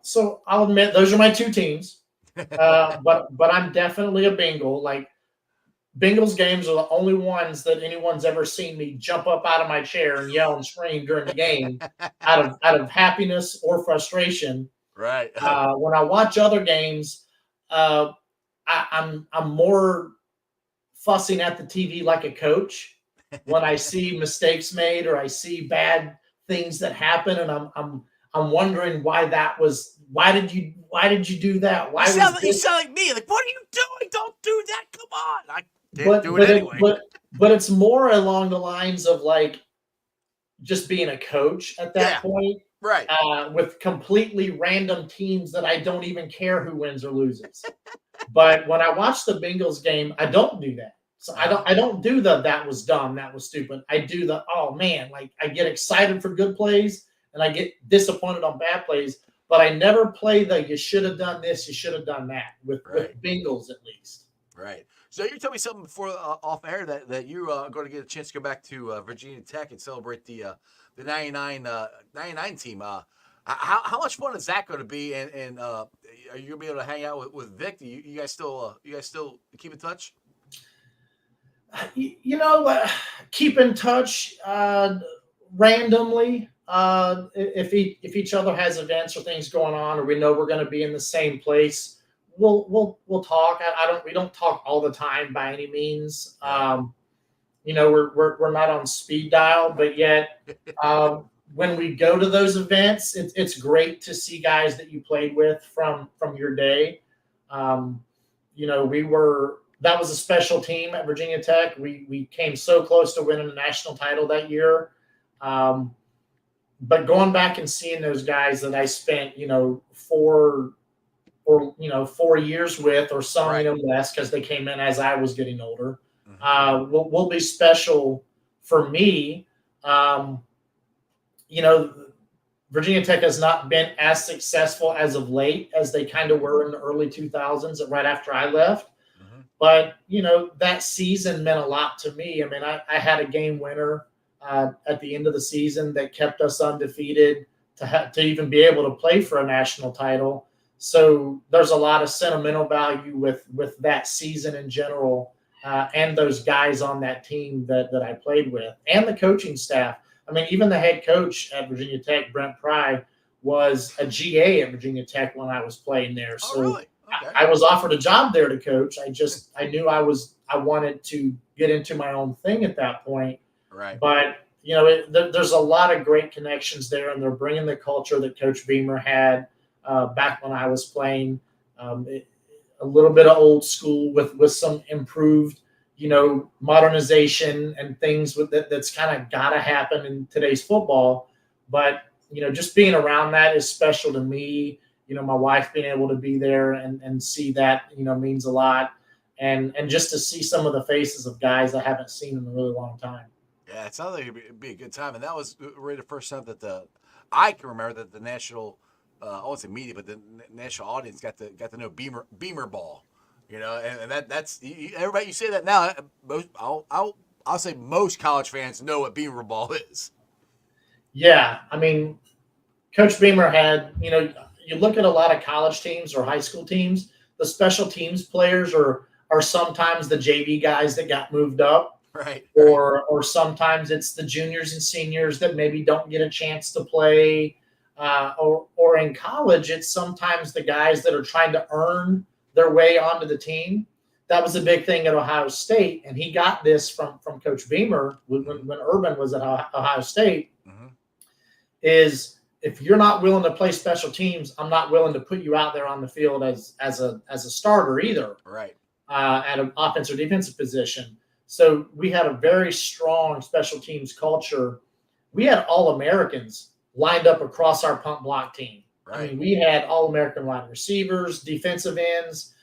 So I'll admit those are my 2 teams. But I'm definitely a Bengal. Like, Bengals games are the only ones that anyone's ever seen me jump up out of my chair and yell and scream during the game out of happiness or frustration. Right. When I watch other games, I'm more fussing at the TV like a coach when I see mistakes made or I see bad things that happen, and I'm wondering why did you do that? You sound like me. Like, what are you doing? Don't do that. Come on. Can't do it anyway. But it's more along the lines of like just being a coach at that point. Right. With completely random teams that I don't even care who wins or loses. But when I watch the Bengals game, I don't do that. So I don't do the that was dumb, that was stupid. I do the oh man, like I get excited for good plays and I get disappointed on bad plays, but I never play the you should have done this, you should have done that with Bengals at least. Right. So you told me something before off air that you are going to get a chance to go back to Virginia Tech and celebrate the 99 team. How much fun is that going to be? And are you going to be able to hang out with Vic? You guys still keep in touch? Keep in touch randomly. If each other has events or things going on, or we know we're going to be in the same place, we'll talk. We don't talk all the time by any means. We're not on speed dial, but yet when we go to those events, it's great to see guys that you played with from your day. That was a special team at Virginia Tech. We came so close to winning the national title that year. But going back and seeing those guys that I spent, 4 years with, or some, less because they came in as I was getting older, will be special for me. Virginia Tech has not been as successful as of late as they kind of were in the early 2000s, right after I left. But, that season meant a lot to me. I mean, I had a game winner at the end of the season that kept us undefeated to even be able to play for a national title. So there's a lot of sentimental value with that season in general, and those guys on that team that I played with, and the coaching staff. I mean, even the head coach at Virginia Tech, Brent Pry, was a GA at Virginia Tech when I was playing there. So really? Okay. I was offered a job there to coach. I knew I wanted to get into my own thing at that point. Right. But, there's a lot of great connections there, and they're bringing the culture that Coach Beamer had back when I was playing, a little bit of old school with some improved, modernization and things that's kind of got to happen in today's football. But, just being around that is special to me. My wife being able to be there and see that, means a lot. And just to see some of the faces of guys I haven't seen in a really long time. Yeah, it sounds like it'd be a good time. And that was really the first time that I can remember that the national, I won't say media, but the national audience got to know Beamer ball, and that's everybody. You say that now, I'll say most college fans know what Beamer ball is. Yeah, I mean, Coach Beamer had, you look at a lot of college teams or high school teams, the special teams players are sometimes the JV guys that got moved up. Right. Or sometimes it's the juniors and seniors that maybe don't get a chance to play. Or in college, it's sometimes the guys that are trying to earn their way onto the team. That was a big thing at Ohio State, and he got this from Coach Beamer when Urban was at Ohio State, is if you're not willing to play special teams, I'm not willing to put you out there on the field as a starter either. Right. At an offensive or defensive position. So we had a very strong special teams culture. We had All-Americans lined up across our punt block team. Right. I mean, we had All-American wide receivers, defensive ends.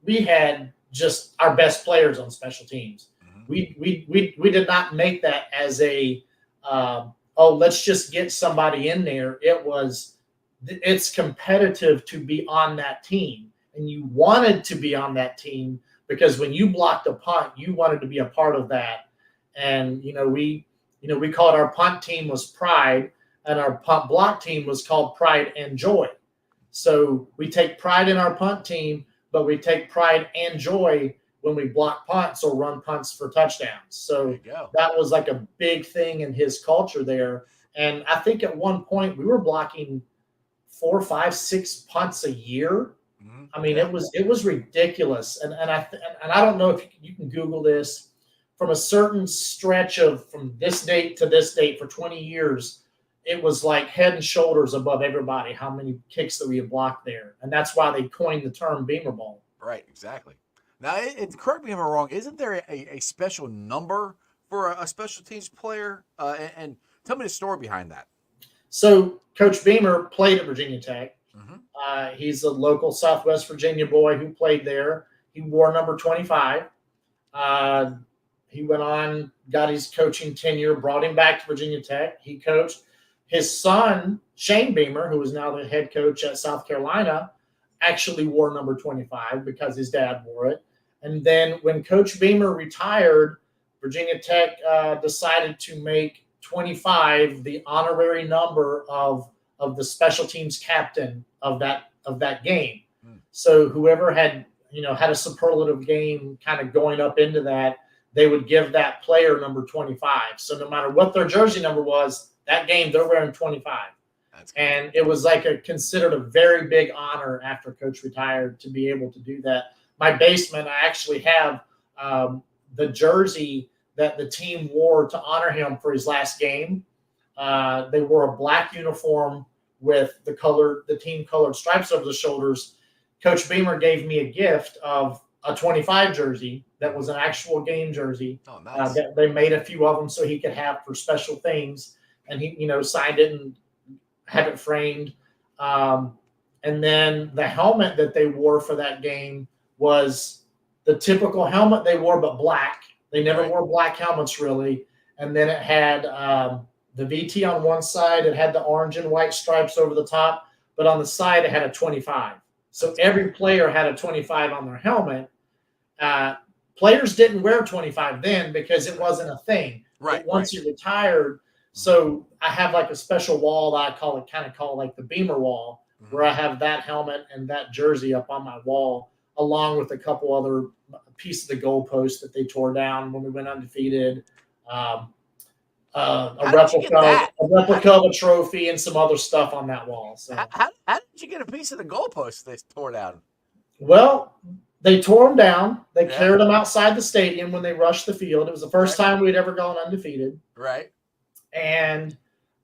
We had just our best players on special teams. We did not make that as a let's just get somebody in there. It's competitive to be on that team, and you wanted to be on that team because when you blocked a punt, you wanted to be a part of that. And we called our punt team was Pride, and our punt block team was called Pride and Joy. So we take pride in our punt team, but we take pride and joy when we block punts or run punts for touchdowns. So that was like a big thing in his culture there. And I think at one point we were blocking 4, 5, 6 punts a year. I mean, it was ridiculous. And I don't know if you can Google this. From a certain stretch from this date to this date for 20 years, it was like head and shoulders above everybody how many kicks that we had blocked there. And that's why they coined the term Beamer ball. Right, exactly. Now, correct me if I'm wrong, isn't there a special number for a special teams player? And tell me the story behind that. So Coach Beamer played at Virginia Tech. Mm-hmm. He's a local Southwest Virginia boy who played there. He wore number 25. He went on, got his coaching tenure, brought him back to Virginia Tech. He coached. His son, Shayne Beamer, who is now the head coach at South Carolina, actually wore number 25 because his dad wore it. And then when Coach Beamer retired, Virginia Tech decided to make 25 the honorary number of the special teams captain of that game. So whoever had a superlative game kind of going up into that, they would give that player number 25. So no matter what their jersey number was, that game they're wearing 25. And it was considered a very big honor after Coach retired to be able to do that. My basement, I actually have the jersey that the team wore to honor him for his last game. They wore a black uniform with the team colored stripes over the shoulders. Coach Beamer gave me a gift of a 25 jersey that was an actual game jersey. Oh, nice. They made a few of them so he could have for special things. And he, signed it and had it framed. And then the helmet that they wore for that game was the typical helmet they wore, but black. They never wore black helmets, really. And then it had the VT on one side. It had the orange and white stripes over the top. But on the side, it had a 25. So every player had a 25 on their helmet. Players didn't wear 25 then because it wasn't a thing. Right. But once he retired, so I have a special wall that I call the Beamer wall, where I have that helmet and that jersey up on my wall, along with a couple other pieces of the goalpost that they tore down when we went undefeated. A replica of a trophy and some other stuff on that wall. So how did you get a piece of the goalpost they tore down? Well, they tore them down. They carried them outside the stadium when they rushed the field. It was the first time we'd ever gone undefeated. Right. And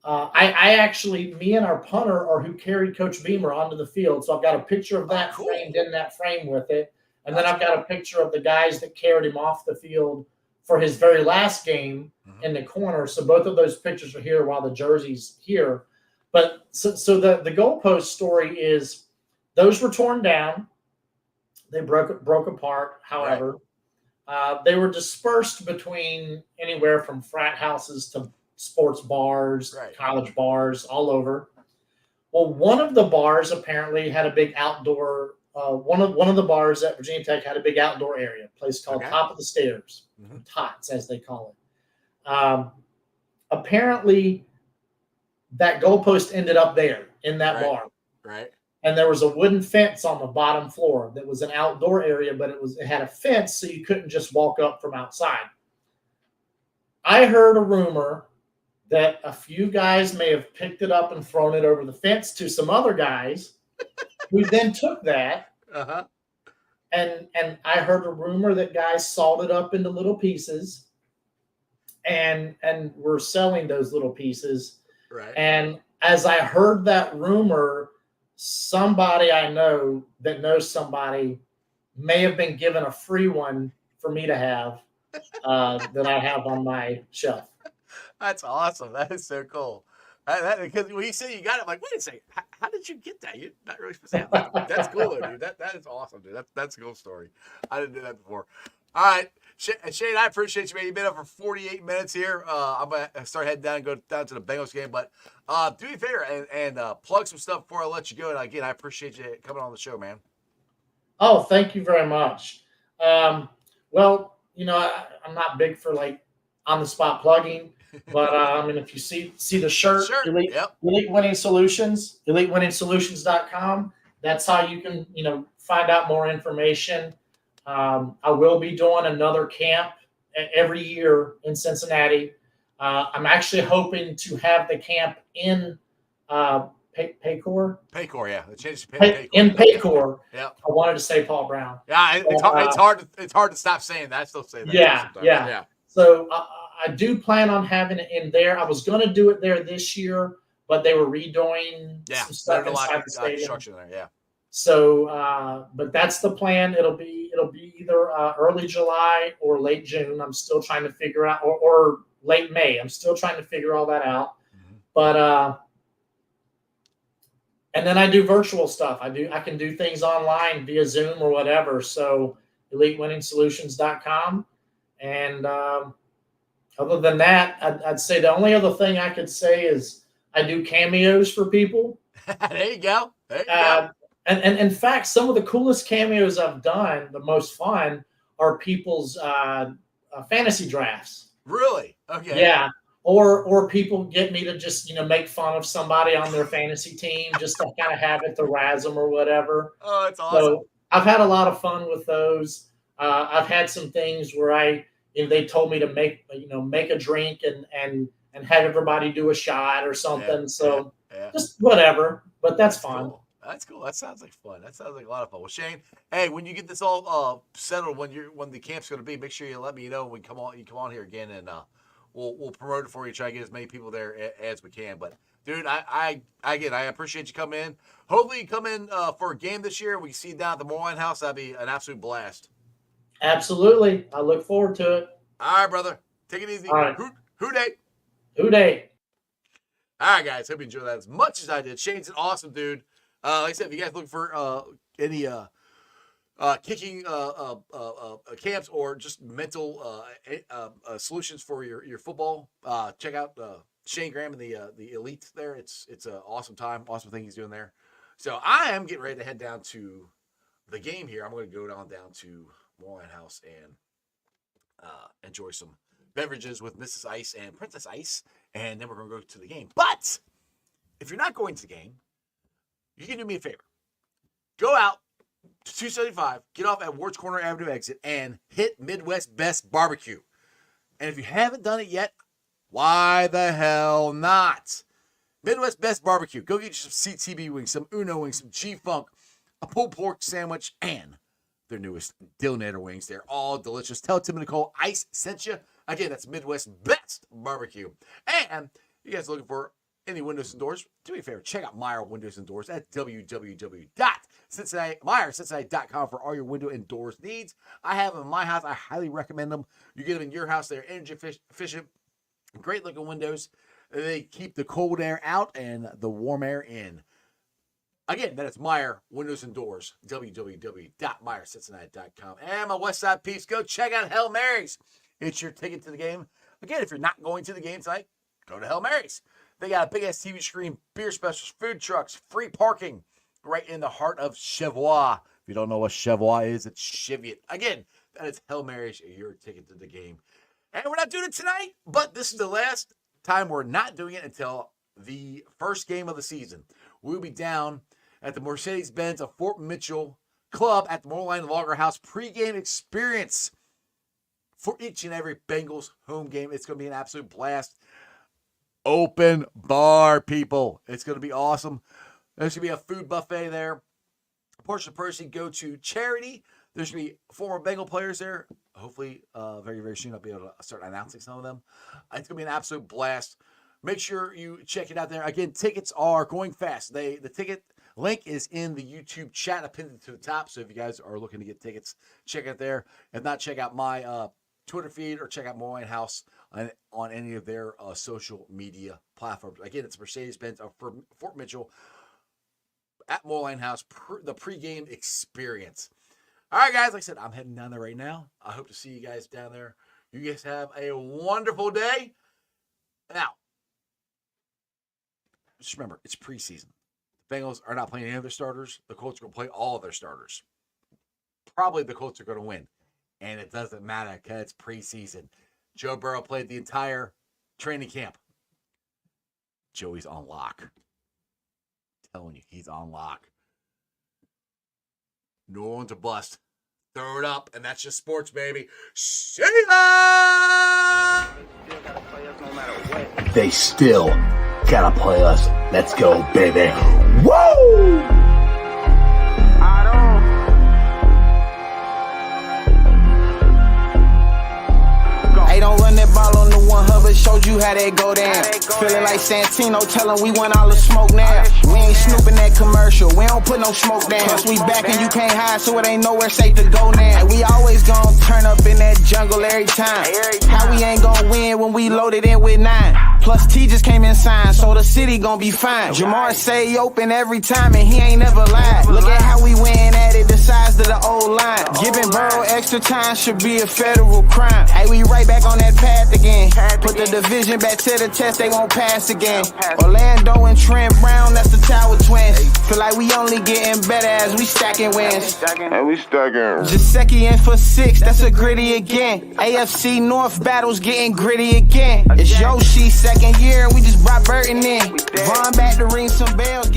I actually, me and our punter are who carried Coach Beamer onto the field. So I've got a picture of that framed in that frame with it. And then I've got a picture of the guys that carried him off the field for his very last game in the corner. So both of those pictures are here while the jersey's here. But so the goalpost story is those were torn down. They broke apart. However, they were dispersed between anywhere from frat houses to sports bars, college bars, all over. Well, one of the bars apparently had a big outdoor. One of the bars at Virginia Tech had a big outdoor area, a place called Top of the Stairs, TOTS as they call it. Apparently, that goalpost ended up there in that bar. Right. And there was a wooden fence on the bottom floor that was an outdoor area, but it had a fence so you couldn't just walk up from outside. I heard a rumor that a few guys may have picked it up and thrown it over the fence to some other guys who then took that. And I heard a rumor that guys sawed it up into little pieces and were selling those little pieces. Right. And as I heard that rumor, somebody I know that knows somebody may have been given a free one for me to have that I have on my shelf. That's awesome. That is so cool. Because when you say you got it, I'm like, wait a second, how did you get that? You're not really supposed to have that. That's cool, though, dude. That is awesome, dude. That's a cool story. I didn't do that before. All right, Shayne, I appreciate you, man. You've been up for 48 minutes here. I'm going to start heading down and go down to the Bengals game. But do me a favor and plug some stuff before I let you go. And, again, I appreciate you coming on the show, man. Oh, thank you very much. Well, I'm not big for, on-the-spot plugging. But, if you see the shirt, Elite Winning Solutions, EliteWinningSolutions.com, that's how you can, find out more information. I will be doing another camp every year in Cincinnati. I'm actually hoping to have the camp in Paycor. Paycor, yeah. The change to Paycor. In Paycor. Yeah. I wanted to say Paul Brown. Yeah, it's hard to stop saying that. I still say that. Yeah. So I do plan on having it in there. I was going to do it there this year, but they were redoing some stuff inside the stadium. There, yeah. So, but that's the plan. It'll be either early July or late June. I'm still trying to figure out, or late May. I'm still trying to figure all that out. But and then I do virtual stuff. I can do things online via Zoom or whatever. So elitewinningsolutions.com. And other than that, I'd say the only other thing I could say is I do cameos for people. There you go. And in fact, some of the coolest cameos I've done, the most fun, are people's fantasy drafts. Really? Okay. Yeah. Or people get me to just, make fun of somebody on their fantasy team just to kind of have it to razz them or whatever. Oh, that's awesome. So I've had a lot of fun with those. I've had some things where they told me to make a drink and have everybody do a shot or something. Just whatever, but that's fun. Cool. That's cool. That sounds like fun. That sounds like a lot of fun. Well, Shayne, hey, when you get this all settled, when the camp's going to be, make sure you let me know when you come on here again, and we'll promote it for you. Try to get as many people there as we can. But dude, I appreciate you coming in. Hopefully, you come in for a game this year. We can see you down at the Moreline House. That'd be an absolute blast. Absolutely, I look forward to it. All right, brother. Take it easy. All right. Who day? Who day? All right, guys. Hope you enjoyed that as much as I did. Shayne's an awesome dude. Like I said, if you guys looking for any kicking camps or just mental solutions for your football, check out Shayne Graham and the Elite there. It's an awesome time, awesome thing he's doing there. So I am getting ready to head down to the game here. I'm going to go down to Moreline House and enjoy some beverages with Mrs. Ice and Princess Ice, and then we're going to go to the game. But if you're not going to the game, you can do me a favor. Go out to 275, get off at Ward's Corner Avenue exit, and hit Midwest Best Barbecue. And if you haven't done it yet, why the hell not? Midwest Best Barbecue. Go get you some CTB wings, some Uno wings, some G-Funk, a pulled pork sandwich, and their newest Dillinator wings. They're all delicious. Tell Tim and Nicole Ice sent you. Again, that's Midwest Best Barbecue. And you guys looking for any windows and doors, do me a favor, check out Meyer Windows and Doors at www.MeyerCincinnati.com for all your window and doors needs. I have them in my house. I highly recommend them. You get them in your house. They're energy efficient, great looking windows. They keep the cold air out and the warm air in. Again, that is Meyer Windows and Doors, www.MeyerCincinnati.com. And my West Side peeps, go check out Hail Mary's. It's your ticket to the game. Again, if you're not going to the game tonight, go to Hail Mary's. They got a big-ass TV screen, beer specials, food trucks, free parking right in the heart of Cheviot. If you don't know what Cheviot is, it's Cheviot. Again, that is Hail Mary's, your ticket to the game. And we're not doing it tonight, but this is the last time we're not doing it until the first game of the season. We'll be down at the Mercedes-Benz of Fort Mitchell Club at the Moreline Logger House pregame experience for each and every Bengals home game. It's going to be an absolute blast. Open bar, people. It's going to be awesome. There's going to be a food buffet there. A portion of proceeds go to charity. There's going to be former Bengal players there. Hopefully, very, very soon, I'll be able to start announcing some of them. It's going to be an absolute blast. Make sure you check it out there. Again, tickets are going fast. The ticket link is in the YouTube chat. I pinned it to the top. So if you guys are looking to get tickets, check it there. If not, check out my Twitter feed or check out Moreline House on any of their social media platforms. Again, it's Mercedes-Benz of Fort Mitchell at Moreline House, the pregame experience. All right, guys, like I said, I'm heading down there right now. I hope to see you guys down there. You guys have a wonderful day. Now, just remember, it's preseason. The Bengals are not playing any of their starters. The Colts are going to play all of their starters. Probably the Colts are going to win. And it doesn't matter because it's preseason. Joe Burrow played the entire training camp. Joey's on lock. I'm telling you, he's on lock. New Orleans a bust. Throw it up, and that's just sports, baby. See ya! They still gotta play us. Let's go, baby. Woo! Hey, don't run that ball on the one hover. showed you how that go down. Feeling like Santino, tell him we want all the smoke now. We ain't snooping that commercial, we don't put no smoke down. Plus we back and you can't hide, so it ain't nowhere safe to go now. And we always gon' turn up in that jungle every time. How we ain't gon' win when we loaded in with 9? Plus T just came in signed, so the city gon' be fine. Jamar say he open every time and he ain't never lied. Look at how we win at it, the size of the old line. Giving Burrow extra time should be a federal crime. Hey, we right back on that path again. Put the division back to the test, they won't pass again. Orlando and Trent Brown, that's the Tower Twins. Feel like we only getting better as we stacking wins. And we stacking. Jaceki in for 6, that's a gritty again. AFC North battles getting gritty again. It's Yoshi second year, we just brought Burton in. Vaughn back to ring some bells.